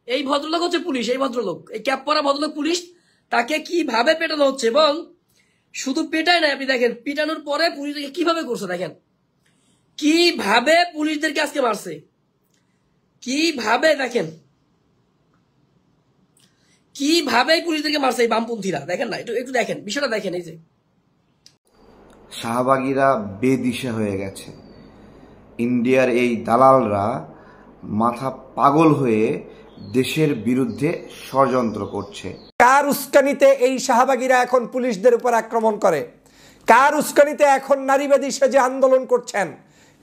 এই ভদ্রলোক হচ্ছে পুলিশ, এই ভদ্রলোক, এই ক্যাপ পরা ভদ্রলোক পুলিশ। তাকে কিভাবে পেটানো হচ্ছে, এবং শুধু পেটায় না, আপনি দেখেন পিটানোর পরে পুলিশদেরকে কিভাবে করছে, দেখেন কিভাবে পুলিশদেরকে আজকে মারছে, কিভাবে দেখেন কিভাবে পুলিশদেরকে মারছে এই বামপন্থীরা। দেখেন না, একটু দেখেন বিষয়টা, দেখেন এই যে শাহবাগীরা বেদিশা হয়ে গেছে। ইন্ডিয়ার এই দালালরা মাথা পাগল হয়ে দেশের বিরুদ্ধে ষড়যন্ত্র করছে। কার উস্কানিতে এই শাহবাগীরা এখন পুলিশদের উপর আক্রমণ করে? কার উস্কানিতে এখন নারীবাদী সেজে আন্দোলন করছেন?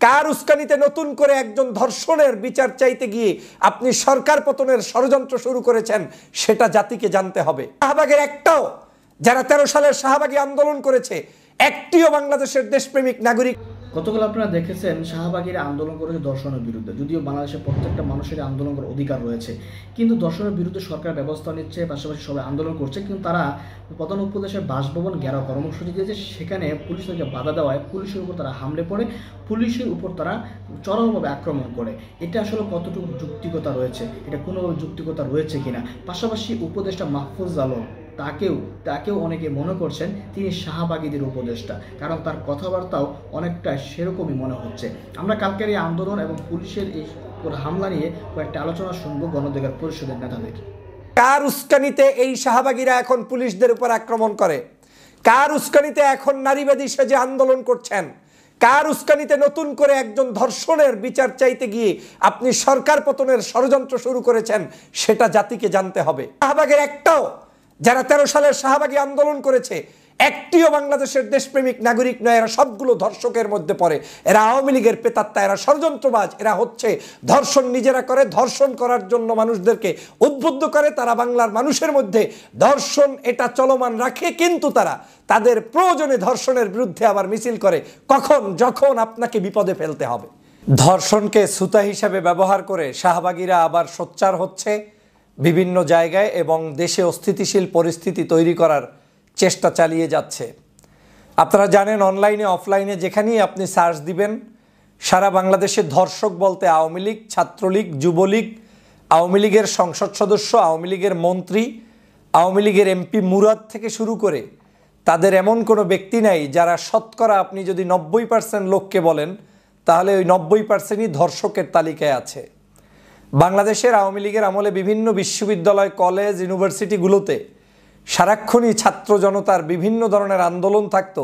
কার উস্কানিতে নতুন করে একজন ধর্ষণের বিচার চাইতে গিয়ে আপনি সরকার পতনের ষড়যন্ত্র শুরু করেছেন? সেটা জাতিকে জানতে হবে। শাহবাগের একটাও, যারা 13 সালের শাহবাগী আন্দোলন করেছে, একটিও বাংলাদেশের দেশপ্রেমিক নাগরিক। গতকাল আপনারা দেখেছেন শাহবাগীরা আন্দোলন করেছে ধর্ষণের বিরুদ্ধে। যদিও বাংলাদেশের প্রত্যেকটা মানুষের আন্দোলন করার অধিকার রয়েছে, কিন্তু ধর্ষণের বিরুদ্ধে সরকার ব্যবস্থা নিচ্ছে, পাশাপাশি সবাই আন্দোলন করছে, কিন্তু তারা প্রধান উপদেশের বাসভবন ঘেরাও কর্মসূচি দিয়েছে। সেখানে পুলিশকে বাধা দেওয়ায় পুলিশের উপর তারা হামলে পড়ে, পুলিশের উপর তারা চরমভাবে আক্রমণ করে। এটা আসলে কতটুকু যুক্তিকতা রয়েছে, এটা কোনোভাবে যুক্তিকতা রয়েছে কিনা। পাশাপাশি উপদেষ্টা মাহফুজ আলম তাকেও অনেকে মনে করছেন তিনি শাহবাগীদের উপদেষ্টা, কারণ তার কথাবার্তাও অনেকটা সেরকমই মনে হচ্ছে। আমরা কালকের এই আন্দোলন এবং পুলিশের এই হামলা নিয়ে কয়েকটা আলোচনা শুনবো গণঅধিকার পরিষদের নেতাদের। কার উস্কানিতে এই শাহবাগীরা এখন পুলিশদের উপর আক্রমণ করে? কার উস্কানিতে এখন নারীবাদী সেজে আন্দোলন করছেন? কার উস্কানিতে নতুন করে একজন ধর্ষণের বিচার চাইতে গিয়ে আপনি সরকার পতনের ষড়যন্ত্র শুরু করেছেন? সেটা জাতিকে জানতে হবে। শাহবাগের একটাও, যারা 13 সালের শাহবাগী আন্দোলন করেছে, একটিও বাংলাদেশের দেশপ্রেমিক নাগরিক নয়। এরা সবগুলো ধর্ষকের মধ্যে পড়ে। এরা আওয়ামী লীগের পেতাত্তা, এরা ষড়যন্ত্রবাজ, এরা হচ্ছে ধর্ষণ নিজেরা করে, ধর্ষণ করার জন্য মানুষদেরকে উদ্বুদ্ধ করে। তারা বাংলার মানুষের মধ্যে ধর্ষণ এটা চলমান রাখে, কিন্তু তারা তাদের প্রয়োজনে ধর্ষণের বিরুদ্ধে আবার মিছিল করে, কখন? যখন আপনাকে বিপদে ফেলতে হবে। ধর্ষণকে ছুতা হিসাবে ব্যবহার করে শাহবাগীরা আবার সোচ্চার হচ্ছে বিভিন্ন জায়গায় এবং দেশে অস্থিতিশীল পরিস্থিতি তৈরি করার চেষ্টা চালিয়ে যাচ্ছে। আপনারা জানেন, অনলাইনে অফলাইনে যেখানেই আপনি সার্চ দিবেন, সারা বাংলাদেশে ধর্ষক বলতে আওয়ামী লীগ, ছাত্রলীগ, যুবলীগ, আওয়ামী লীগের সংসদ সদস্য, আওয়ামী লীগের মন্ত্রী, আওয়ামী লীগের এমপি মুরাদ থেকে শুরু করে তাদের এমন কোনো ব্যক্তি নাই যারা শতকরা আপনি যদি 90% লোককে বলেন তাহলে ওই 90%ই ধর্ষকের তালিকায় আছে। বাংলাদেশের আওয়ামী লীগের আমলে বিভিন্ন বিশ্ববিদ্যালয়, কলেজ, ইউনিভার্সিটিগুলোতে সারাক্ষণই ছাত্র জনতার বিভিন্ন ধরনের আন্দোলন থাকতো।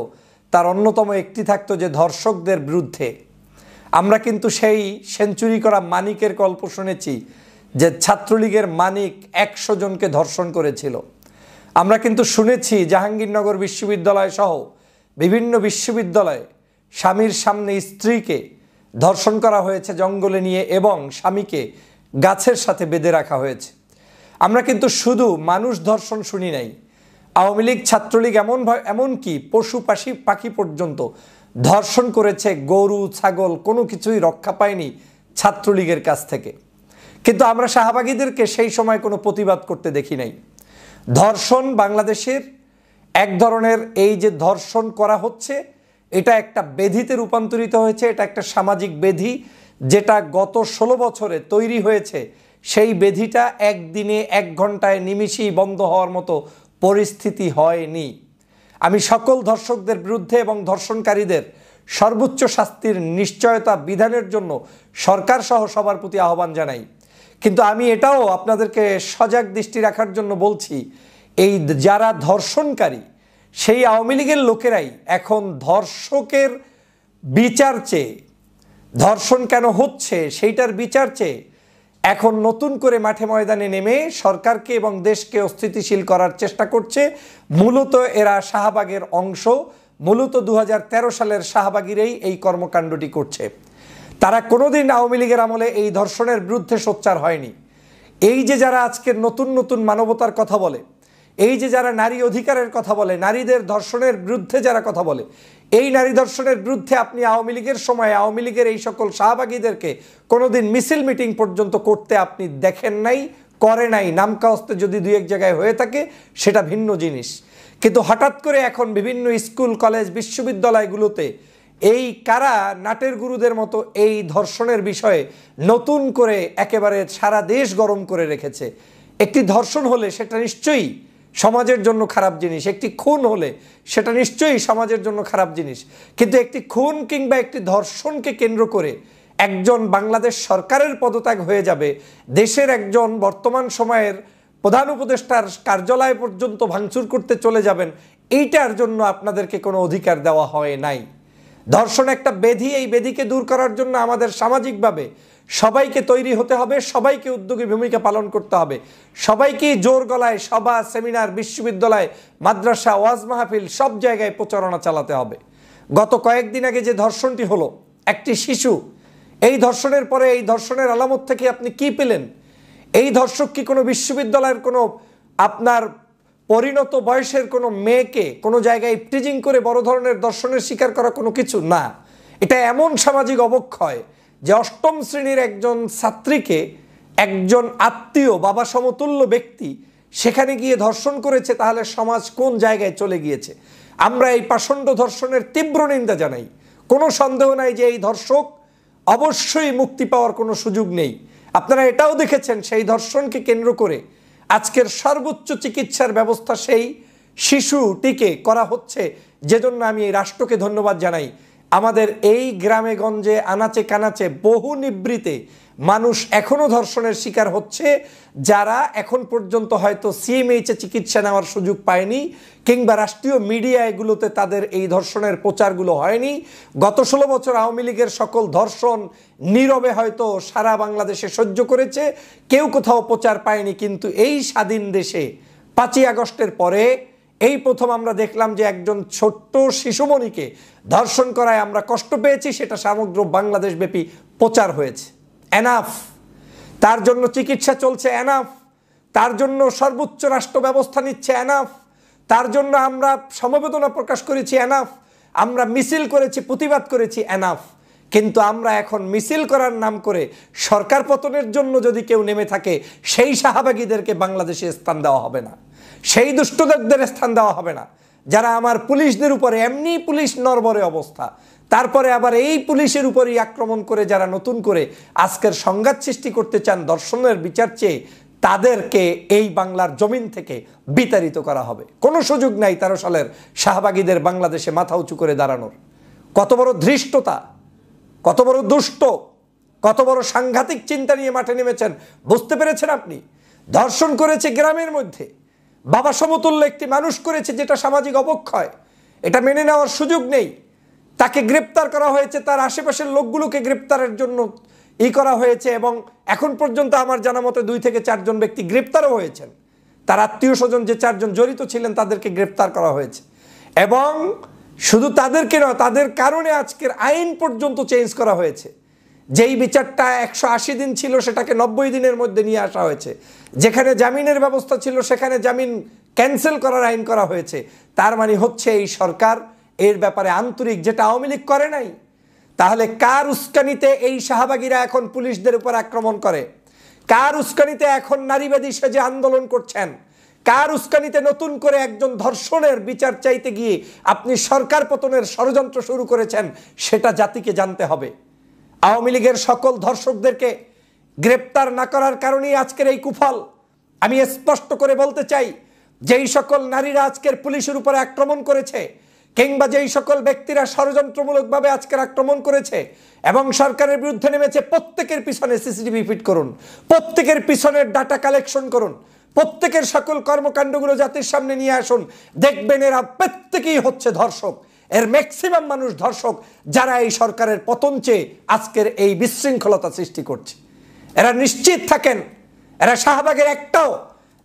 তার অন্যতম একটি থাকতো যে ধর্ষকদের বিরুদ্ধে। আমরা কিন্তু সেই সেঞ্চুরি করা মানিকের গল্প শুনেছি, যে ছাত্রলীগের মানিক 100 জনকে ধর্ষণ করেছিল। আমরা কিন্তু শুনেছি জাহাঙ্গীরনগর বিশ্ববিদ্যালয় সহ বিভিন্ন বিশ্ববিদ্যালয়ে স্বামীর সামনে স্ত্রীকে ধর্ষণ করা হয়েছে জঙ্গলে নিয়ে, এবং স্বামীকে গাছের সাথে বেঁধে রাখা হয়েছে। আমরা কিন্তু শুধু মানুষ ধর্ষণ শুনি নাই, আওয়ামী লীগ, ছাত্রলীগ এমনকি পশু পাখি পর্যন্ত ধর্ষণ করেছে। গরু, ছাগল কোনো কিছুই রক্ষা পায়নি ছাত্রলীগের কাছ থেকে। কিন্তু আমরা শাহবাগীদেরকে সেই সময় কোনো প্রতিবাদ করতে দেখি নাই। ধর্ষণ বাংলাদেশের এক ধরনের, এই যে ধর্ষণ করা হচ্ছে, এটা একটা ব্যাধিতে রূপান্তরিত হয়েছে। এটা একটা সামাজিক ব্যাধি, যেটা গত 16 বছরে তৈরি হয়েছে। সেই ব্যাধিটা একদিনে, 1 ঘন্টায়, নিমিষেই বন্ধ হওয়ার মতো পরিস্থিতি হয়নি। আমি সকল ধর্ষকদের বিরুদ্ধে এবং ধর্ষণকারীদের সর্বোচ্চ শাস্তির নিশ্চয়তা বিধানের জন্য সরকার সহ সবার প্রতি আহ্বান জানাই। কিন্তু আমি এটাও আপনাদেরকে সজাগ দৃষ্টি রাখার জন্য বলছি, এই যারা ধর্ষণকারী, সেই আওয়ামী লীগের লোকেরাই এখন ধর্ষকের বিচার চেয়ে, ধর্ষণ কেন হচ্ছে সেইটার বিচার চেয়ে এখন নতুন করে মাঠে ময়দানে নেমে সরকারকে এবং দেশকে অস্থিতিশীল করার চেষ্টা করছে। মূলত এরা শাহবাগের অংশ, মূলত 2013 সালের শাহবাগীরাই এই কর্মকাণ্ডটি করছে। তারা কোনোদিন আওয়ামী লীগের আমলে এই ধর্ষণের বিরুদ্ধে সোচ্চার হয়নি। এই যে যারা আজকের নতুন নতুন মানবতার কথা বলে, এই যে যারা নারী অধিকারের কথা বলে, নারীদের ধর্ষণের বিরুদ্ধে যারা কথা বলে, এই নারী ধর্ষণের বিরুদ্ধে আপনি আওয়ামী লীগের সময় আওয়ামী লীগের এই সকল শাহবাগীদেরকে কোনোদিন মিছিল মিটিং পর্যন্ত করতে আপনি দেখেন নাই, করে নাই। নামকাওস্তে যদি 2-1 জায়গায় হয়ে থাকে সেটা ভিন্ন জিনিস, কিন্তু হঠাৎ করে এখন বিভিন্ন স্কুল, কলেজ, বিশ্ববিদ্যালয়গুলোতে এই কারা নাটের গুরুদের মতো এই ধর্ষণের বিষয়ে নতুন করে একেবারে সারা দেশ গরম করে রেখেছে। একটি ধর্ষণ হলে সেটা নিশ্চয়ই সমাজের জন্য খারাপ জিনিস, একটি খুন হলে সেটা নিশ্চয়ই সমাজের জন্য খারাপ জিনিস, কিন্তু একটি খুন কিংবা একটি ধর্ষণকে কেন্দ্র করে একজন বাংলাদেশ সরকারের পদত্যাগ হয়ে যাবে, দেশের একজন বর্তমান সময়ের প্রধান উপদেষ্টার কার্যালয় পর্যন্ত ভাঙচুর করতে চলে যাবেন, এইটার জন্য আপনাদেরকে কোনো অধিকার দেওয়া হয় নাই। ধর্ষণ একটা ব্যাধি, এই ব্যাধিকে দূর করার জন্য আমাদের সামাজিকভাবে সবাইকে তৈরি হতে হবে, সবাইকে উদ্যোগী ভূমিকা পালন করতে হবে, সবাইকে জোর গলায় সভা, সেমিনার, বিশ্ববিদ্যালয়, মাদ্রাসা, ওয়াজ মাহফিল সব জায়গায় প্রচারণা চালাতে হবে। গত কয়েকদিন আগে যে ধর্ষণটি হলো, একটি শিশু, এই ধর্ষণের পরে এই ধর্ষণের আলামত থেকে আপনি কি পেলেন? এই ধর্ষক কি কোনো বিশ্ববিদ্যালয়ের কোনো আপনার পরিণত বয়সের কোনো মেয়েকে কোনো জায়গায় ইফটিজিং করে বড় ধরনের ধর্ষণের শিকার করা কোনো কিছু না। এটা এমন সামাজিক অবক্ষয় যে অষ্টম শ্রেণীর একজন ছাত্রীকে একজন আত্মীয় বাবা সমতুল্য ব্যক্তি সেখানে গিয়ে ধর্ষণ করেছে, তাহলে সমাজ কোন জায়গায় চলে গিয়েছে? আমরা এই পাষণ্ড ধর্ষণের তীব্র নিন্দা জানাই। কোনো সন্দেহ নাই যে এই ধর্ষক অবশ্যই মুক্তি পাওয়ার কোনো সুযোগ নেই। আপনারা এটাও দেখেছেন সেই ধর্ষণকে কেন্দ্র করে আজকের সর্বোচ্চ চিকিৎসার ব্যবস্থা সেই শিশুটিকে করা হচ্ছে, যেজন্য আমি এই রাষ্ট্রকে ধন্যবাদ জানাই। আমাদের এই গ্রামে গঞ্জে আনাচে কানাচে বহু নিবৃতে মানুষ এখনও ধর্ষণের শিকার হচ্ছে, যারা এখন পর্যন্ত হয়তো সিএমএইচে চিকিৎসা নেওয়ার সুযোগ পায়নি কিংবা রাষ্ট্রীয় মিডিয়া এগুলোতে তাদের এই ধর্ষণের প্রচারগুলো হয়নি। গত 16 বছর আওয়ামী লীগের সকল ধর্ষণ নীরবে হয়তো সারা বাংলাদেশে সহ্য করেছে, কেউ কোথাও প্রচার পায়নি। কিন্তু এই স্বাধীন দেশে 5ই আগস্টের পরে এই প্রথম আমরা দেখলাম যে একজন ছোট্ট শিশুমণিকে ধর্ষণ করায় আমরা কষ্ট পেয়েছি, সেটা সমগ্র বাংলাদেশ ব্যাপী প্রচার হয়েছে। এনাফ, তার জন্য চিকিৎসা চলছে, এনাফ, তার জন্য সর্বোচ্চ রাষ্ট্র ব্যবস্থা নিচ্ছে, এনাফ, তার জন্য আমরা সমবেদনা প্রকাশ করেছি, এনাফ, আমরা মিছিল করেছি, প্রতিবাদ করেছি, এনাফ। কিন্তু আমরা এখন মিছিল করার নাম করে সরকার পতনের জন্য যদি কেউ নেমে থাকে, সেই শাহবাগীদেরকে বাংলাদেশে স্থান দেওয়া হবে না, সেই দুষ্টদের স্থান দেওয়া হবে না, যারা আমার পুলিশদের উপরে, এমনি পুলিশ নরবরে অবস্থা, তারপরে আবার এই পুলিশের উপরই আক্রমণ করে যারা নতুন করে আজকের সংঘাত সৃষ্টি করতে চান ধর্ষণের বিচার চেয়ে, তাদেরকে এই বাংলার জমিন থেকে বিতাড়িত করা হবে। কোনো সুযোগ নাই 13 সালের শাহবাগীদের বাংলাদেশে মাথা উঁচু করে দাঁড়ানোর। কত বড় ধৃষ্টতা, কত বড় দুষ্ট, কত বড় সাংঘাতিক চিন্তা নিয়ে মাঠে নেমেছেন বুঝতে পেরেছেন আপনি? ধর্ষণ করেছে গ্রামের মধ্যে, বাবা সমতুল্য একটি মানুষ করেছে, যেটা সামাজিক অবক্ষয়, এটা মেনে নেওয়ার সুযোগ নেই। তাকে গ্রেপ্তার করা হয়েছে, তার আশেপাশের লোকগুলোকে গ্রেপ্তারের জন্য করা হয়েছে, এবং এখন পর্যন্ত আমার জানা মতে 2 থেকে 4 জন ব্যক্তি গ্রেপ্তারও হয়েছেন। তার আত্মীয় স্বজন যে 4 জন জড়িত ছিলেন তাদেরকে গ্রেপ্তার করা হয়েছে, এবং শুধু তাদেরকে নয়, তাদের কারণে আজকের আইন পর্যন্ত চেঞ্জ করা হয়েছে। যেই বিচারটা 180 দিন ছিল সেটাকে 90 দিনের মধ্যে নিয়ে আসা হয়েছে। যেখানে জামিনের ব্যবস্থা ছিল সেখানে জামিন ক্যান্সেল করার আইন করা হয়েছে। তার মানে হচ্ছে এই সরকার এর ব্যাপারে আন্তরিক, যেটা আওয়ামী লীগ করে নাই। তাহলে কার উস্কানিতে এই শাহবাগীরা এখন পুলিশদের উপর আক্রমণ করে? কার উস্কানিতে এখন নারীবাদী সেজে আন্দোলন করছেন? কার উস্কানিতে নতুন করে একজন ধর্ষণের বিচার চাইতে গিয়ে আপনি সরকার পতনের ষড়যন্ত্র শুরু করেছেন? সেটা জাতিকে জানতে হবে। আওয়ামী লীগের সকল ধর্ষকদেরকে গ্রেপ্তার না করার কারণেই আজকের এই কুফল। আমি স্পষ্ট করে বলতে চাই, যেই সকল নারীরা আজকের পুলিশের উপরে আক্রমণ করেছে, কিংবা যেই সকল ব্যক্তিরা ষড়যন্ত্রমূলকভাবে আজকের আক্রমণ করেছে এবং সরকারের বিরুদ্ধে নেমেছে, প্রত্যেকের পিছনে সিসিটিভি ফিট করুন, প্রত্যেকের পিছনের ডাটা কালেকশন করুন, প্রত্যেকের সকল কর্মকাণ্ডগুলো জাতির সামনে নিয়ে আসুন। দেখবেন এরা প্রত্যেকেই হচ্ছে ধর্ষক। এর ম্যাক্সিমাম মানুষ ধর্ষক, যারা এই সরকারের পতন চেয়ে আজকের এই বিশৃঙ্খলতা সৃষ্টি করছে। এরা নিশ্চিত থাকেন, এরা শাহবাগের একটাও,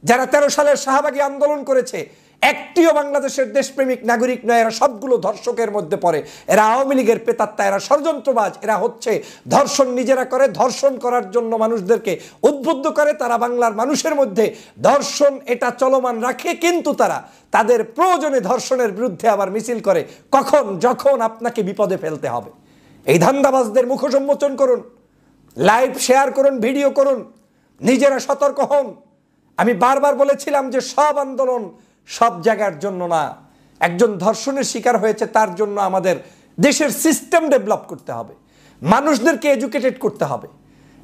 যারা 13 সালের শাহবাগী আন্দোলন করেছে, একটিও বাংলাদেশের দেশপ্রেমিক নাগরিক নয়। এরা সবগুলো ধর্ষকের মধ্যে পড়ে। এরা আওয়ামী লীগের পেতাত্তা, এরা ষড়যন্ত্রবাজ, এরা হচ্ছে ধর্ষণ নিজেরা করে, ধর্ষণ করার জন্য মানুষদেরকে উদ্বুদ্ধ করে। তারা বাংলার মানুষের মধ্যে ধর্ষণ এটা চলমান রাখে, কিন্তু তারা তাদের প্রয়োজনে ধর্ষণের বিরুদ্ধে আবার মিছিল করে, কখন? যখন আপনাকে বিপদে ফেলতে হবে। এই ধান্দাবাজদের মুখোশ উন্মোচন করুন, লাইভ শেয়ার করুন, ভিডিও করুন, নিজেরা সতর্ক হন। আমি বারবার বলেছিলাম যে সব আন্দোলন সব জায়গার জন্য না। একজন ধর্ষণের শিকার হয়েছে, তার জন্য আমাদের দেশের সিস্টেম ডেভেলপ করতে হবে, মানুষদেরকে এডুকেটেড করতে হবে,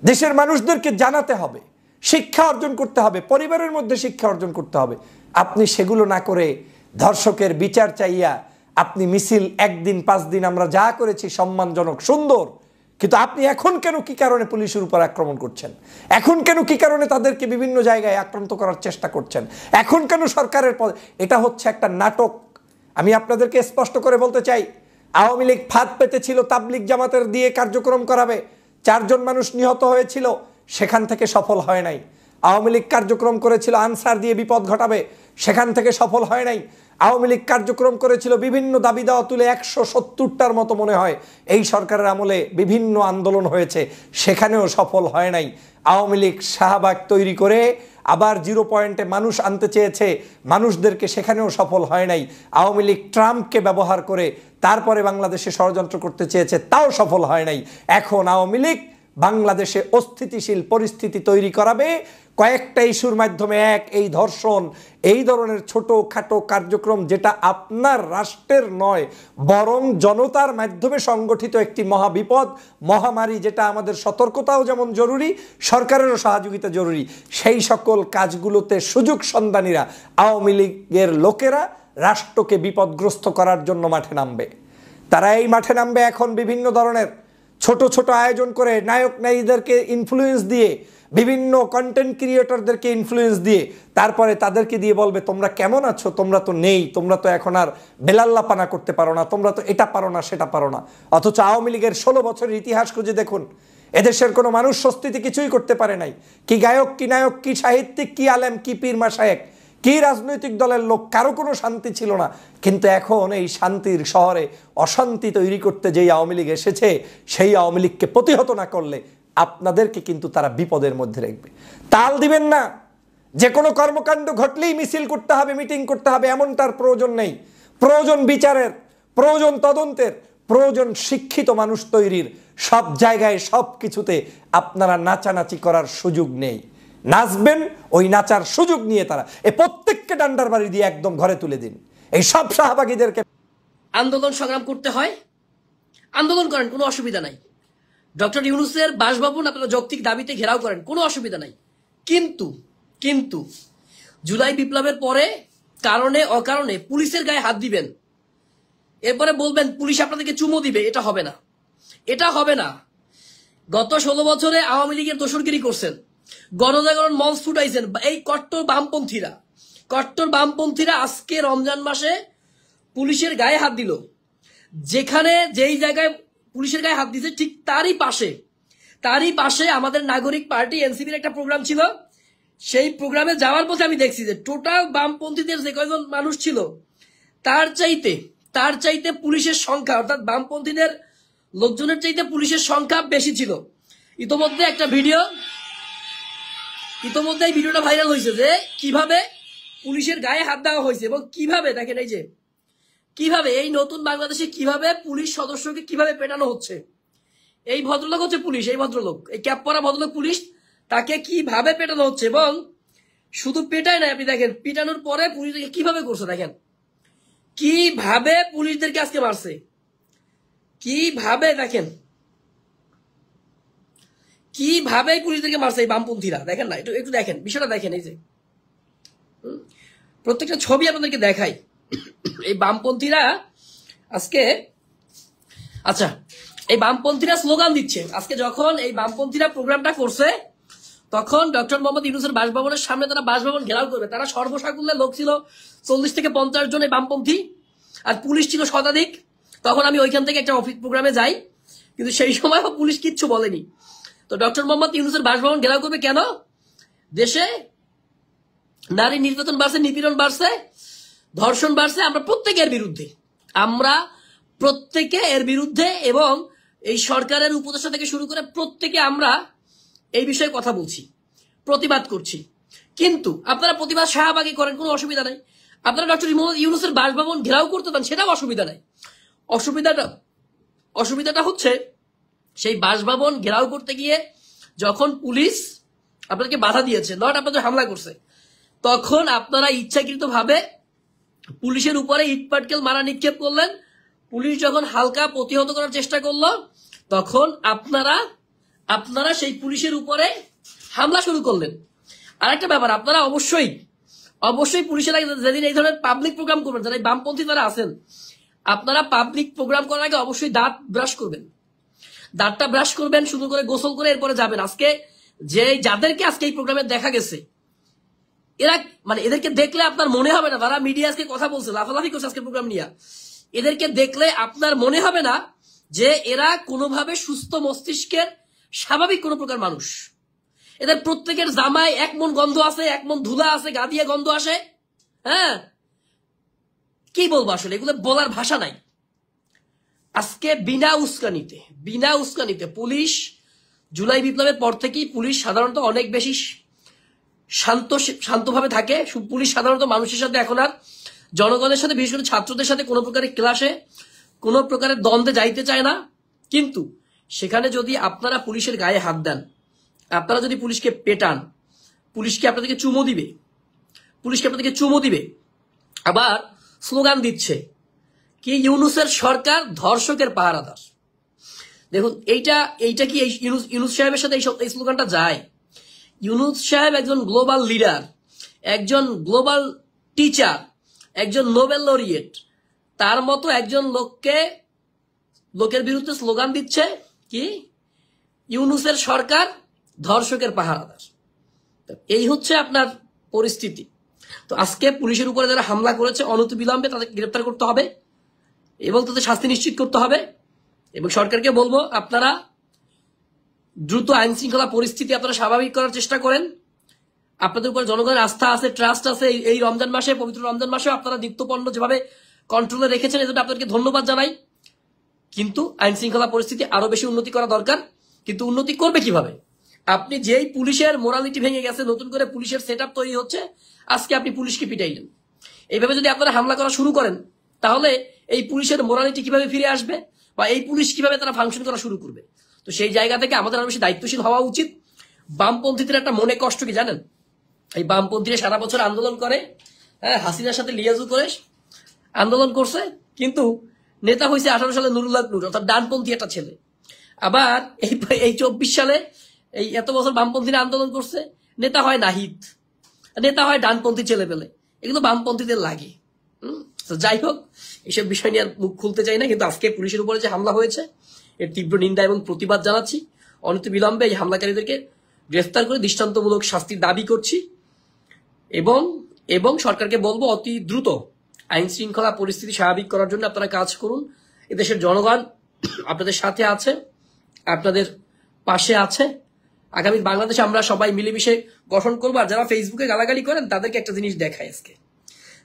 দেশের মানুষদেরকে জানাতে হবে, শিক্ষা অর্জন করতে হবে, পরিবারের মধ্যে শিক্ষা অর্জন করতে হবে। আপনি সেগুলো না করে ধর্ষকের বিচার চাইয়া আপনি মিছিল, একদিন 5 দিন আমরা যা করেছি সম্মানজনক সুন্দর, কিন্তু আপনি এখন কেন কি কারণে পুলিশের উপর আক্রমণ করছেন? এখন কেন কি কারণে তাদেরকে বিভিন্ন জায়গায় আক্রান্ত করার চেষ্টা করছেন? এখন কেন সরকারের এটা হচ্ছে একটা নাটক। আমি আপনাদেরকে স্পষ্ট করে বলতে চাই, আওয়ামী লীগ ফাঁদ পেতেছিল তাবলিগ জামাতের দিয়ে কার্যক্রম করাবে, 4 জন মানুষ নিহত হয়েছিল, সেখান থেকে সফল হয় নাই। আওয়ামী লীগ কার্যক্রম করেছিল আনসার দিয়ে বিপদ ঘটাবে, সেখান থেকে সফল হয় নাই। আওয়ামী লীগ কার্যক্রম করেছিল বিভিন্ন দাবি দেওয়া তুলে 170টার মতো মনে হয় এই সরকারের আমলে বিভিন্ন আন্দোলন হয়েছে, সেখানেও সফল হয় নাই। আওয়ামী লীগ শাহবাগ তৈরি করে আবার 0 পয়েন্টে মানুষ আনতে চেয়েছে, মানুষদেরকে, সেখানেও সফল হয় নাই। আওয়ামী লীগ ট্রাম্পকে ব্যবহার করে তারপরে বাংলাদেশে ষড়যন্ত্র করতে চেয়েছে, তাও সফল হয় নাই। এখন আওয়ামী লীগ বাংলাদেশে অস্থিতিশীল পরিস্থিতি তৈরি করাবে কয়েকটা ইস্যুর মাধ্যমে। এই ধর্ষণ, এই ধরনের ছোটোখাটো কার্যক্রম যেটা আপনার রাষ্ট্রের নয় বরং জনতার মাধ্যমে সংগঠিত একটি মহাবিপদ, মহামারী, যেটা আমাদের সতর্কতাও যেমন জরুরি, সরকারেরও সহযোগিতা জরুরি। সেই সকল কাজগুলোতে সুযোগ সন্ধানীরা, আওয়ামী লীগের লোকেরা রাষ্ট্রকে বিপদগ্রস্ত করার জন্য মাঠে নামবে। তারা এই মাঠে নামবে এখন বিভিন্ন ধরনের ছোট ছোট আয়োজন করে, নায়ক নায়িকাদেরকে ইনফ্লুয়েন্স দিয়ে, বিভিন্ন কন্টেন্ট ক্রিয়েটরদেরকে ইনফ্লুয়েন্স দিয়ে, তারপরে তাদেরকে দিয়ে বলবে তোমরা কেমন আছো, তোমরা তো নেই, তোমরা তো এখন আর বেলাল্লাপানা করতে পারো না, তোমরা তো এটা পারো না সেটা পারো না। অথচ আওয়ামী লীগের 16 বছরের ইতিহাস খুঁজে দেখুন, এদেশের কোনো মানুষ স্বস্তিতে কিছুই করতে পারে নাই। কি গায়ক, কি নায়ক, কি সাহিত্যিক, কি আলেম, কি পীর মাশায়েখ, কি রাজনৈতিক দলের লোক, কারো কোনো শান্তি ছিল না। কিন্তু এখন এই শান্তির শহরে অশান্তি তৈরি করতে যেই আওয়ামী লীগ এসেছে, সেই আওয়ামী লীগকে প্রতিহত না করলে আপনাদেরকে কিন্তু তারা বিপদের মধ্যে রাখবে। তাল দিবেন না, যে কোনো কর্মকাণ্ড ঘটলেই মিছিল করতে হবে, মিটিং করতে হবে, এমনটার প্রয়োজন নেই। প্রয়োজন বিচারের, প্রয়োজন তদন্তের, প্রয়োজন শিক্ষিত মানুষ তৈরির। সব জায়গায় সব কিছুতে আপনারা নাচানাচি করার সুযোগ নেই। নাচবেন, ওই নাচার সুযোগ নিয়ে তারা প্রত্যেককে ডান্ডার বাড়ি দিয়ে একদম ঘরে তুলে দিন। এই সব শাহবাগীদেরকে আন্দোলন সংগ্রাম করতে হয়, আন্দোলন করেন, কোনো অসুবিধা নাই। ডক্টর ইউনূসের বাসভবন আপনারা যৌক্তিক দাবিতে ঘেরাও করেন, কোনো অসুবিধা নাই। কিন্তু জুলাই বিপ্লবের পরে কারণে অকারণে পুলিশের গায়ে হাত দিবেন, এরপরে বলবেন পুলিশ আপনাদেরকে চুমো দিবে, এটা হবে না, এটা হবে না। গত 16 বছরে আওয়ামী লীগের দোসরগিরি করছেন, গণজাগরণ মঞ্চ ফুটাইছেন। এই কট্টর বামপন্থীরা আজকে রমজান মাসে পুলিশের গায়ে হাত দিল। যেখানে যেই জায়গায় পুলিশের গায়ে হাত দিছে ঠিক তারই পাশে আমাদের নাগরিক পার্টি এনসিপির একটা প্রোগ্রাম ছিল। সেই প্রোগ্রামে যাওয়ার পথে আমি দেখছি যে টোটাল বামপন্থীদের যে কয়জন মানুষ ছিল তার চাইতে পুলিশের সংখ্যা, অর্থাৎ বামপন্থীদের লোকজনের চাইতে পুলিশের সংখ্যা বেশি ছিল। ইতোমধ্যে এই ভিডিওটা ভাইরাল হয়েছে যে কিভাবে পুলিশের গায়ে হাত দেওয়া হয়েছে এবং কিভাবে, দেখেন এই যে কিভাবে এই নতুন বাংলাদেশে কিভাবে পুলিশ সদস্যকে কিভাবে পেটানো হচ্ছে। এই ভদ্রলোক হচ্ছে পুলিশ, এই ভদ্রলোক, এই ক্যাপ পরা ভদ্রলোক পুলিশ, তাকে কিভাবে পেটানো হচ্ছে। এবং শুধু পেটায় না, আপনি দেখেন পিটানোর পরে পুলিশকে কিভাবে করছে, দেখেন কিভাবে পুলিশদেরকে আজকে মারছে, কিভাবে, দেখেন কিভাবে পুলিশদেরকে মারছে এই বামপন্থীরা। দেখেন না, একটু দেখেন, বিষয়টা দেখেন। এই যে প্রত্যেকটা ছবি আপনাদেরকে দেখাই। এই বামপন্থীরা আজকে, আচ্ছা, এই বামপন্থীরা স্লোগান দিচ্ছে। আজকে যখন এই বামপন্থীরা প্রোগ্রামটা করছে, তখন ডক্টর মোহাম্মদ ইউনূসের বাসভবনের সামনে তারা বাসভবন ঘেরাও করবে। তারা সর্বসাকুল্যে লোক ছিল 40 থেকে 50 জন এই বামপন্থী, আর পুলিশ ছিল শতাধিক। তখন আমি ওইখান থেকে একটা অফিস প্রোগ্রামে যাই, কিন্তু সেই সময়ও পুলিশ কিচ্ছু বলেনি। তো ডক্টর মোহাম্মদ ইউনূসের বাসভবন ঘেরাও করবে কেন? দেশে নারী নির্যাতন বাড়ছে, নিপীড়ন বাড়ছে, ধর্ষণ বাড়ছে। আমরা প্রত্যেকে এর বিরুদ্ধে এবং এই সরকারের উপদেষ্টা থেকে শুরু করে প্রত্যেকে আমরা এই বিষয়ে কথা বলছি, প্রতিবাদ করছি। কিন্তু আপনারা প্রতিবাদ শাহবাগে করেন, কোনো অসুবিধা নাই। আপনারা ডক্টর ইউনূসের বাসভবন ঘেরাও করতে চান, সেটাও অসুবিধা নাই। অসুবিধাটা হচ্ছে সেই বাসভবন ঘেরাও করতে গিয়ে যখন পুলিশ আপনাদেরকে বাধা দিয়েছে, নট আপনাদের হামলা করছে, তখন আপনারা ইচ্ছাকৃতভাবে পুলিশের উপরে ইটপাটকেল মারা নিক্ষেপ করলেন, পুলিশ যখন হালকা প্রতিহত করার চেষ্টা করলো, তখন আপনারা সেই পুলিশের উপরে হামলা শুরু করলেন। আর একটা ব্যাপার, আপনারা অবশ্যই পুলিশের আগে যেদিন এই ধরনের পাবলিক প্রোগ্রাম করবেন, যারা এই বামপন্থী যারা আছেন, আপনারা পাবলিক প্রোগ্রাম করার আগে অবশ্যই দাঁত ব্রাশ করবেন। দাঁতটা ব্রাশ করবেন, সুন্দর করে গোসল করে এরপরে যাবেন। আজকে যাদেরকে আজকে এই প্রোগ্রামে দেখা গেছে, এরা মানে এদেরকে দেখলে আপনার মনে হবে না, তারা মিডিয়া আজকে কথা বলছে, লাফালাফি করছে আজকে প্রোগ্রাম নিয়ে, এদেরকে দেখলে আপনার মনে হবে না যে এরা কোনোভাবে সুস্থ মস্তিষ্কের স্বাভাবিক কোনো প্রকার মানুষ। এদের প্রত্যেকের জামায় এক মন গন্ধ আছে, এক মন ধুলা আছে, গা দিয়ে গন্ধ আসে। হ্যাঁ, কি বলবো আসলে, এগুলো বলার ভাষা নাই। আজকে বিনা উস্কানিতে পুলিশ, জুলাই বিপ্লবের পর থেকেই পুলিশ সাধারণত অনেক বেশি শান্তভাবে থাকে। পুলিশ সাধারণত মানুষের সাথে এখন আর জনগণের সাথে, বিশেষ করে ছাত্রদের সাথে কোনো প্রকারের ক্লাসে, কোনো প্রকারের দ্বন্দ্বে যাইতে চায় না। কিন্তু সেখানে যদি আপনারা পুলিশের গায়ে হাত দেন, আপনারা যদি পুলিশকে পেটান, পুলিশকে আপনাদেরকে চুমো দিবে, আবার স্লোগান দিচ্ছে কি ইউনূসের সরকার ধর্ষকের পাহারাদার। দেখুন, এইটা কি ইউনূস সাহেবের সাথে এই স্লোগানটা যায়? ইউনূস সাহেব একজন গ্লোবাল লিডার, একজন গ্লোবাল টিচার, একজন নোবেল লরিয়েট, তার মতো একজন লোকের বিরুদ্ধে স্লোগান দিচ্ছে কি ইউনূসের সরকার ধর্ষকের পাহারাদার। এই হচ্ছে আপনার পরিস্থিতি। তো আজকে পুলিশের উপরে যারা হামলা করেছে, অনতিবিলম্বে তাদেরকে গ্রেপ্তার করতে হবে এবং তাদের শাস্তি নিশ্চিত করতে হবে। এবং সরকারকে বলবো, আপনারা দ্রুত আইন শৃঙ্খলা পরিস্থিতি আপনারা স্বাভাবিক করার চেষ্টা করেন। আপনাদের উপর জনগণের আস্থা আছে, ট্রাস্ট আছে। এই রমজান মাসে, পবিত্র রমজান মাসে আপনারা নিত্যপণ্য যেভাবে কন্ট্রোলে রেখেছেন, এজন্য আপনাদেরকে ধন্যবাদ জানাই। কিন্তু আইন শৃঙ্খলা পরিস্থিতি আরো বেশি উন্নতি করা দরকার। কিন্তু উন্নতি করবে কিভাবে? আপনি যেই পুলিশের মোরালিটি ভেঙে গেছে, নতুন করে পুলিশের সেটআপ তৈরি হচ্ছে, আজকে আপনি পুলিশকে পিটাইলেন। এইভাবে যদি আপনারা হামলা করা শুরু করেন, তাহলে এই পুলিশের মোরালিটি কিভাবে ফিরে আসবে, বা এই পুলিশ কিভাবে তারা ফাংশন করা শুরু করবে? তো সেই জায়গা থেকে আমাদের আরো বেশি দায়িত্বশীল হওয়া উচিত। বামপন্থীদের একটা মনে কষ্ট কি জানেন? এই বামপন্থীরা সারা বছর আন্দোলন করে, হ্যাঁ, হাসিনার সাথে লিয়াজু করে আন্দোলন করছে, কিন্তু নেতা হয়েছে 18 সালে নুরুল্লাহ নূর, অর্থাৎ ডানপন্থী একটা ছেলে। আবার এই 24 সালে এই এত বছর বামপন্থীরা আন্দোলন করছে, নেতা হয় নাহিদ, নেতা হয় ডানপন্থী ছেলে পেলে। এগুলো বামপন্থীদের লাগে। যাই হোক, এইসব বিষয় নিয়ে আর মুখ খুলতে চাই না। কিন্তু আজকে পুলিশের উপরে যে হামলা হয়েছে, এর তীব্র নিন্দা এবং প্রতিবাদ জানাচ্ছি। অনতিবিলম্বে এই হামলাকারীদেরকে গ্রেফতার করে দৃষ্টান্তমূলক শাস্তির দাবি করছি এবং সরকারকে বলবো, অতি দ্রুত আইন শৃঙ্খলা পরিস্থিতি স্বাভাবিক করার জন্য আপনারা কাজ করুন। এদেশের জনগণ আপনাদের সাথে আছে, আপনাদের পাশে আছে। আগামী বাংলাদেশে আমরা সবাই মিলেমিশে গঠন করবো। আর যারা ফেসবুকে গালাগালি করেন, তাদেরকে একটা জিনিস দেখাই আজকে।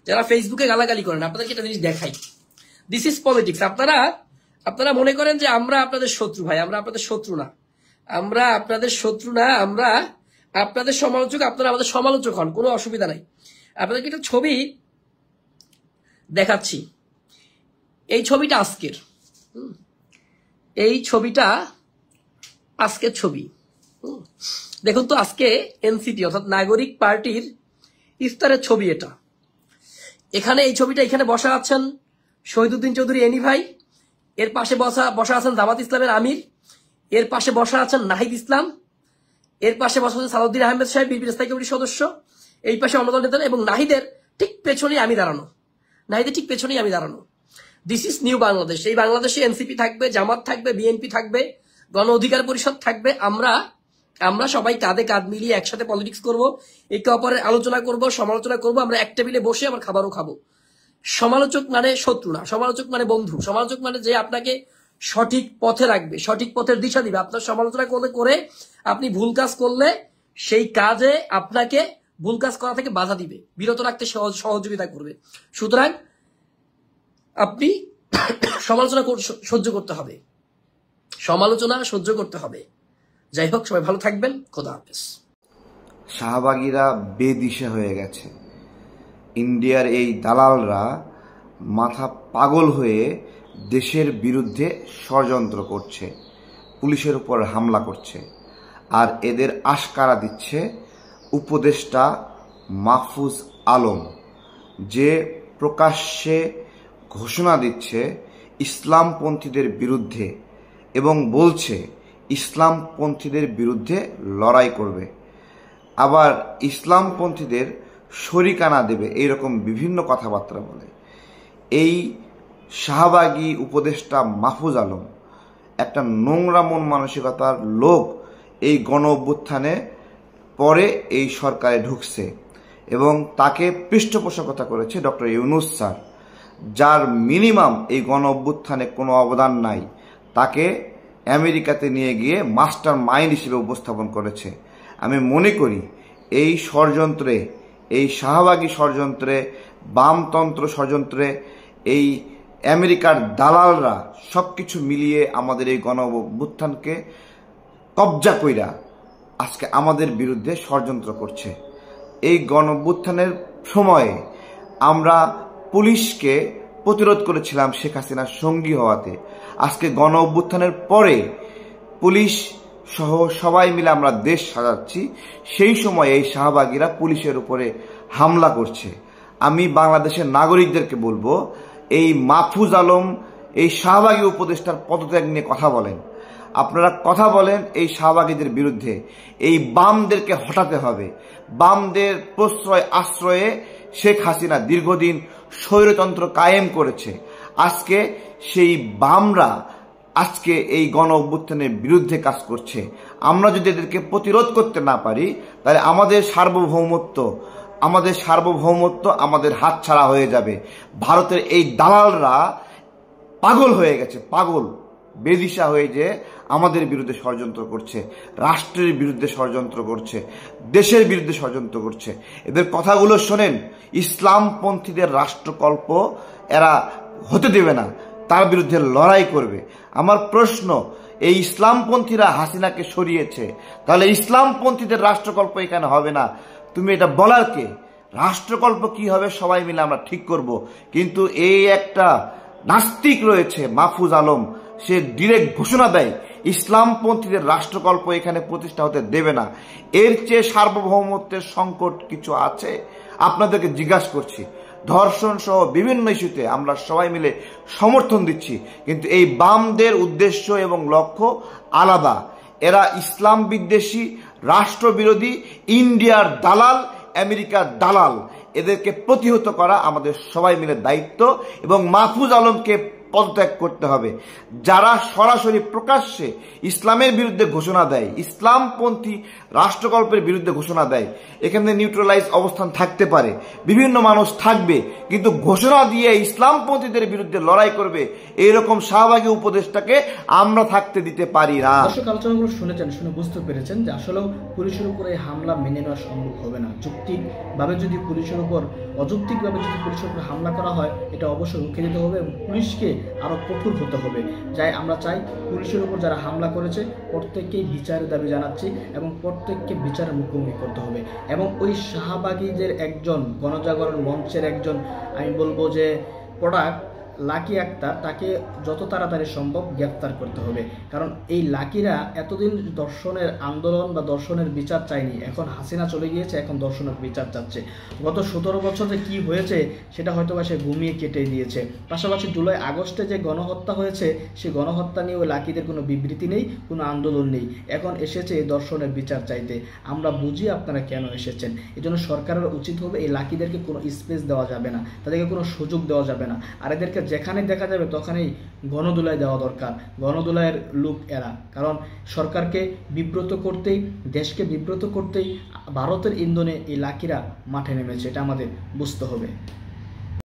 যারা ফেসবুকে গালাগালি করেন, আপনাদেরকে একটা জিনিস দেখাই। This is politics. আপনারা মনে করেন যে আমরা আপনাদের শত্রু। ভাই, আমরা আপনাদের শত্রু না, আমরা আপনাদের সমালোচক। আপনারা আমাদের সমালোচক হন, কোনো অসুবিধা নাই। আপনাদেরকে একটা ছবি দেখাচ্ছি। এই ছবিটা আজকের ছবি। দেখুন তো, আজকে এনসিপি অর্থাৎ নাগরিক পার্টির ইফতারের ছবি এটা। এখানে এই ছবিটা, এখানে বসা আছেন শহীদুদ্দিন চৌধুরী এনি ভাই, এর পাশে বসা আছেন জামাত ইসলামের আমির, এর পাশে বসা আছেন নাহিদ ইসলাম, এর পাশে বসা আছেন সালাউদ্দিন আহমেদ সাহেব, বিএনপির স্থায়ী কমিটির সদস্য, এই পাশে অন্যদল নেতা, এবং নাহিদের ঠিক পেছনেই আমি দাঁড়ানো। This is new Bangladesh. এই বাংলাদেশে এনসিপি থাকবে, জামাত থাকবে, বিএনপি থাকবে, গণ অধিকার পরিষদ থাকবে। আমরা সবাই কাঁধে কাঁধ মিলিয়ে একসাথে পলিটিক্স করব, একে অপরের আলোচনা করব, সমালোচনা করব। আমরা এক টেবিলে বসে আবার খাবারও খাবো। সমালোচক মানে শত্রু না, সমালোচক মানে বন্ধু। সমালোচক মানে যে আপনাকে সঠিক পথে রাখবে, সঠিক পথের দিশা দিবে। আপনার সমালোচনা করে আপনি ভুল কাজ করলে সেই কাজে আপনাকে ভুল কাজ করা থেকে বাধা দিবে, বিরত রাখতে সহযোগিতা করবে। সুতরাং আপনি সমালোচনা সহ্য করতে হবে। যাই হোক, সবাই ভালো থাকবেন। খোদা হাফেজ। শাহবাগীরা বেদিশা হয়ে গেছে। ইন্ডিয়ার এই দালালরা মাথা পাগল হয়ে দেশের বিরুদ্ধে ষড়যন্ত্র করছে, পুলিশের উপর হামলা করছে। আর এদের আশকারা দিচ্ছে উপদেষ্টা মাহফুজ আলম, যে প্রকাশ্যে ঘোষণা দিচ্ছে ইসলামপন্থীদের বিরুদ্ধে এবং বলছে ইসলামপন্থীদের বিরুদ্ধে লড়াই করবে, আবার ইসলামপন্থীদের শরিকানা দেবে, এইরকম বিভিন্ন কথাবার্তা বলে। এই শাহবাগী উপদেষ্টা মাহফুজ আলম একটা নোংরা মন মানসিকতার লোক। এই গণ অভ্যুত্থানে পরে এই সরকারে ঢুকছে এবং তাকে পৃষ্ঠপোষকতা করেছে ডক্টর ইউনূস স্যার, যার মিনিমাম এই গণ অভ্যুত্থানে কোনো অবদান নাই। তাকে আমেরিকাতে নিয়ে গিয়ে মাস্টার মাইন্ড হিসেবে উপস্থাপন করেছে। আমি মনে করি এই ষড়যন্ত্রে, এই শাহবাগী ষড়যন্ত্রে, বামতন্ত্র ষড়যন্ত্রে এই আমেরিকার দালালরা সবকিছু মিলিয়ে আমাদের এই গণ অভ্যুত্থানকে কবজা কইরা আজকে আমাদের বিরুদ্ধে ষড়যন্ত্র করছে। এই গণ অভ্যুত্থানের সময়ে আমরা পুলিশকে প্রতিরোধ করেছিলাম শেখ হাসিনার সঙ্গী হওয়াতে। আজকে গণ অভ্যুত্থানের পরে পুলিশ সহ সবাই মিলে আমরা দেশ সাজাচ্ছি, সেই সময় এই শাহবাগীরা পুলিশের উপরে হামলা করছে। আমি বাংলাদেশের নাগরিকদেরকে বলবো, এই মাহফুজ আলম, এই শাহবাগী উপদেষ্টার পদত্যাগ নিয়ে কথা বলেন। আপনারা কথা বলেন এই শাহবাগীদের বিরুদ্ধে। এই বামদেরকে হটাতে হবে। বামদের প্রশ্রয় আশ্রয়ে শেখ হাসিনা দীর্ঘদিন স্বৈরতন্ত্র কায়েম করেছে। আজকে সেই বামরা আজকে এই গণ অভ্যুত্থানের বিরুদ্ধে কাজ করছে। আমরা যদি এদেরকে প্রতিরোধ করতে না পারি, তাহলে আমাদের সার্বভৌমত্ব আমাদের হাতছাড়া হয়ে যাবে। ভারতের এই দালালরা পাগল হয়ে গেছে, পাগল বেদিশা হয়ে যে আমাদের বিরুদ্ধে ষড়যন্ত্র করছে, রাষ্ট্রের বিরুদ্ধে ষড়যন্ত্র করছে, দেশের বিরুদ্ধে ষড়যন্ত্র করছে। এদের কথাগুলো শোনেন। ইসলামপন্থীদের রাষ্ট্রকল্প এরা হতে দেবে না, তার বিরুদ্ধে লড়াই করবে। আমার প্রশ্ন, এই ইসলামপন্থীরা হাসিনাকে সরিয়েছে, তাহলে ইসলামপন্থীদের রাষ্ট্রকল্প এখানে হবে না, তুমি এটা বলার কে? রাষ্ট্রকল্প কি হবে সবাই মিলে আমরা ঠিক করব। কিন্তু এই একটা নাস্তিক রয়েছে মাহফুজ আলম, সে ডিরেক্ট ঘোষণা দেয় ইসলামপন্থীদের রাষ্ট্রকল্প এখানে প্রতিষ্ঠা হতে দেবে না। এর চেয়ে সার্বভৌমত্বের সংকট কিছু আছে? আপনাদেরকে জিজ্ঞাসা করছি। ধর্ষণ সহ বিভিন্ন ইস্যুতে আমরা সবাই মিলে সমর্থন দিচ্ছি, কিন্তু এই বামদের উদ্দেশ্য এবং লক্ষ্য আলাদা। এরা ইসলাম বিদ্বেষী, রাষ্ট্রবিরোধী, ইন্ডিয়ার দালাল, আমেরিকার দালাল। এদেরকে প্রতিহত করা আমাদের সবাই মিলে দায়িত্ব এবং মাহফুজ আলমকে পদত্যাগ করতে হবে। যারা সরাসরি প্রকাশ্যে ইসলামের বিরুদ্ধে ঘোষণা দেয়, ইসলামপন্থী রাষ্ট্রকল্পের বিরুদ্ধে ঘোষণা দেয়, এখানে নিউট্রালাইজ অবস্থান থাকতে পারে, বিভিন্ন মানুষ থাকবে, কিন্তু ঘোষণা দিয়ে ইসলামপন্থীদের বিরুদ্ধে লড়াই করবে এইরকম শাহবাগী উপদেষ্টাকে আমরা থাকতে দিতে পারি না। দর্শক, আলোচনাগুলো শুনেছেন, শুনে বুঝতে পেরেছেন যে আসলেও পুলিশের উপরে হামলা মেনে নেওয়া সম্ভব হবে না। যৌক্তিকভাবে যদি পুলিশের উপর, অযৌক্তিকভাবে যদি পুলিশের উপর হামলা করা হয়, এটা অবশ্যই রুখে দিতে হবে এবং পুলিশকে আরো কঠোর হতে হবে। আমরা চাই পুলিশের উপর যারা হামলা করেছে প্রত্যেককেই বিচারের দাবি জানাচ্ছি এবং প্রত্যেককে বিচারের মুখোমুখি করতে হবে। এবং ওই শাহবাগীদের একজন, গণজাগরণ মঞ্চের একজন, আমি বলবো যে প্রোডাক্ট লাকি আক্তার, তাকে যত তাড়াতাড়ি সম্ভব গ্রেফতার করতে হবে। কারণ এই লাকিরা এতদিন দর্শনের আন্দোলন বা দর্শনের বিচার চায়নি, এখন হাসিনা চলে গিয়েছে, এখন দর্শনের বিচার চাচ্ছে। গত 17 বছরে কি হয়েছে সেটা হয়তো বা সে ঘুমিয়ে কেটে দিয়েছে। পাশাপাশি জুলাই আগস্টে যে গণহত্যা হয়েছে, সেই গণহত্যা নিয়ে ওই লাকিদের কোনো বিবৃতি নেই, কোনো আন্দোলন নেই। এখন এসেছে দর্শনের বিচার চাইতে। আমরা বুঝি আপনারা কেন এসেছেন। এই জন্য সরকারের উচিত হবে এই লাকিদেরকে কোনো স্পেস দেওয়া যাবে না, তাদেরকে কোনো সুযোগ দেওয়া যাবে না। আর এদেরকে যেখানে দেখা যাবে তখনই গণদোলায় দেওয়া দরকার। গণদোলায়ের লোক এরা, কারণ সরকারকে বিব্রত করতেই, দেশকে বিব্রত করতেই ভারতের ইন্ধনে এই লাকিরা মাঠে নেমেছে, এটা আমাদের বুঝতে হবে।